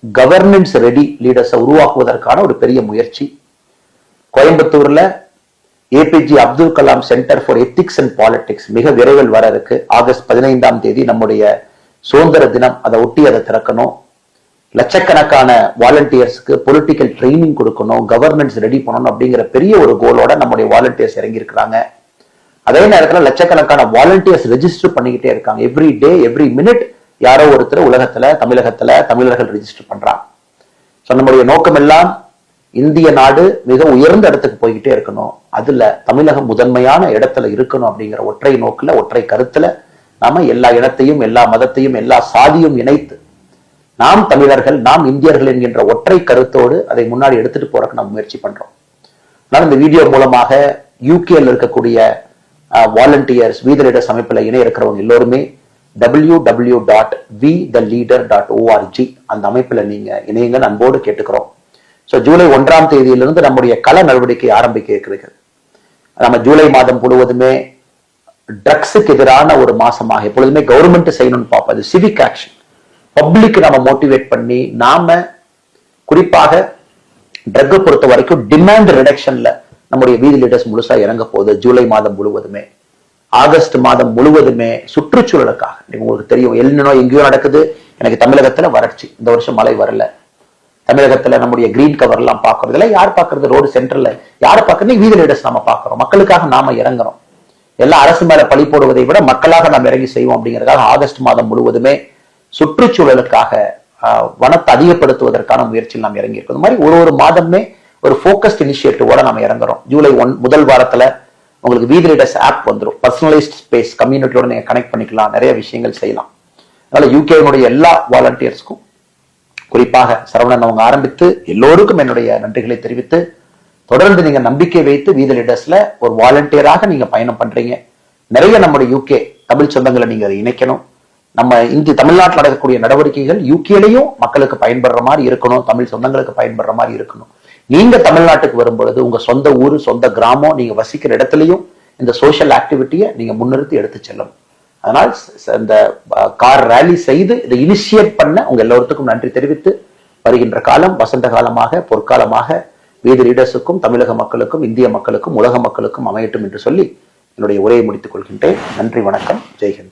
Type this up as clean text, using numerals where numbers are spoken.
Governance ready லீடர்ஸை உருவாக்குவதற்கான ஒரு பெரிய முயற்சி. கோயம்புத்தூர்ல APJ Abdul Kalam centre for ethics and politics மிக விரைவில் வர இருக்கு. ஆகஸ்ட் 15 நம்முடைய சுதந்திர தினம், அதை ஒட்டி அதை திறக்கணும். லட்சக்கணக்கான வாலண்டியர்ஸ்க்கு பொலிட்டிக்கல் ட்ரைனிங் கொடுக்கணும், கவர்னன்ஸ் ரெடி பண்ணணும் அப்படிங்கிற பெரிய ஒரு கோலோட நம்முடைய வாலண்டியர்ஸ் இறங்கி இருக்கிறாங்க. அதே நேரத்தில் லட்சக்கணக்கான வாலண்டியர்ஸ் ரெஜிஸ்டர் பண்ணிக்கிட்டே இருக்காங்க. எவ்ரி டே எவ்ரி மினிட் யாரோ ஒருத்தர் உலகத்துல தமிழகத்துல தமிழர்கள் ரெஜிஸ்டர் பண்றாங்க. ஸோ நம்முடைய நோக்கம் எல்லாம் இந்திய நாடு மிக உயர்ந்த இடத்துக்கு போய்கிட்டே இருக்கணும், அதுல தமிழகம் முதன்மையான இடத்துல இருக்கணும் அப்படிங்கிற ஒற்றை நோக்குல ஒற்றை கருத்துல நாம எல்லா இனத்தையும் எல்லா மதத்தையும் எல்லா சாதியும் இணைத்து நாம் தமிழர்கள் நாம் இந்தியர்கள் என்கின்ற ஒற்றை கருத்தோடு அதை முன்னாடி எடுத்துட்டு போறதுக்கு நம்ம முயற்சி பண்றோம். அதனால இந்த வீடியோ மூலமாக யூகேல இருக்கக்கூடிய வாலண்டியர்ஸ் வீத லீடர்ஸ் அமைப்புல இணைய இருக்கிறவங்க எல்லோருமே www.vtheleader.org அந்த அமைப்புல நீங்க இணையங்க அன்போடு கேட்டுக்கிறோம். ஸோ ஜூலை 1 நம்முடைய கள நடவடிக்கை ஆரம்பிக்க இருக்கிறது. நம்ம ஜூலை மாதம் முழுவதுமே ட்ரக்ஸுக்கு எதிரான ஒரு மாசமாக எப்பொழுதுமே கவர்மெண்ட் செய்யணும்னு பார்ப்பது சிவிக் ஆக்ஷன், பப்ளிக் நம்ம மோட்டிவேட் பண்ணி நாம குறிப்பாக ட்ரக்கை பொறுத்த வரைக்கும் டிமாண்ட் ரிடக்ஷன்ல நம்முடைய வீதி லீடர்ஸ் முழுசா இறங்க போகுது. ஜூலை மாதம் முழுவதுமே, ஆகஸ்ட் மாதம் முழுவதுமே சுற்றுச்சூழலுக்காக. உங்களுக்கு தெரியும் எல்னினோ எங்கேயோ நடக்குது, எனக்கு தமிழகத்துல வறட்சி, இந்த வருஷம் மழை வரல. தமிழகத்துல நம்முடைய கிரீன் கவர் எல்லாம் பாக்குறது இல்ல, யார் பாக்குறது? ரோடு சென்டர்ல யார் பாக்குறது? வீதி லீடர்ஸ் நாம பாக்குறோம். மக்களுக்காக நாம இறங்குறோம். எல்லாம் அரசு மேல பழி போடுவதை விட மக்களாக நாம் இறங்கி செய்வோம் அப்படிங்கிறதுக்காக ஆகஸ்ட் மாதம் முழுவதுமே சுற்றுச்சூழலுக்காக வனத்தை அதிகப்படுத்துவதற்கான முயற்சியில் நாம் இறங்கி இருக்கோம். இந்த மாதிரி ஒரு மாதமே ஒரு போக்கஸ்ட் இனிஷியேட்டிவோட நம்ம இறங்குறோம். ஜூலை 1 முதல் வாரத்துல உங்களுக்கு வீதி லீடர்ஸ் ஆப் வந்துடும். பர்சனலைஸ்ட் ஸ்பேஸ் கம்யூனிட்டியோட நீங்க கனெக்ட் பண்ணிக்கலாம், நிறைய விஷயங்கள் செய்யலாம். அதனால யூகேனுடைய எல்லா வாலண்டியர்ஸ்க்கும் குறிப்பாக சரவணன் அவங்க ஆரம்பித்து எல்லோருக்கும் என்னுடைய நன்றிகளை தெரிவித்து, தொடர்ந்து நீங்க நம்பிக்கை வைத்து வீதி லீடர்ஸ்ல ஒரு வாலண்டியராக நீங்க பயணம் பண்றீங்க. நிறைய நம்முடைய யூகே தமிழ் சொந்தங்களை நீங்க அதை இணைக்கணும். நம்ம தமிழ்நாட்டில் நடக்கக்கூடிய நடவடிக்கைகள் யூகேலையும் மக்களுக்கு பயன்படுற மாதிரி இருக்கணும், தமிழ் சொந்தங்களுக்கு பயன்படுற மாதிரி இருக்கணும். நீங்க தமிழ்நாட்டுக்கு வரும்பொழுது உங்க சொந்த ஊரு சொந்த கிராமம் நீங்க வசிக்கிற இடத்துலயும் இந்த சோசியல் ஆக்டிவிட்டியை நீங்க முன்னிறுத்தி எடுத்து செல்லணும். அதனால் இந்த கார் ரேலி செய்து இதை இனிஷியேட் பண்ண உங்க எல்லோருக்கும் நன்றி தெரிவித்து, வருகின்ற காலம் வசந்த காலமாக பொற்காலமாக வீதி லீடர்ஸுக்கும் தமிழக மக்களுக்கும் இந்திய மக்களுக்கும் உலக மக்களுக்கும் அமையட்டும் என்று சொல்லி என்னுடைய உரையை முடித்துக் கொள்கின்றேன். நன்றி, வணக்கம், ஜெய்ஹிந்த்.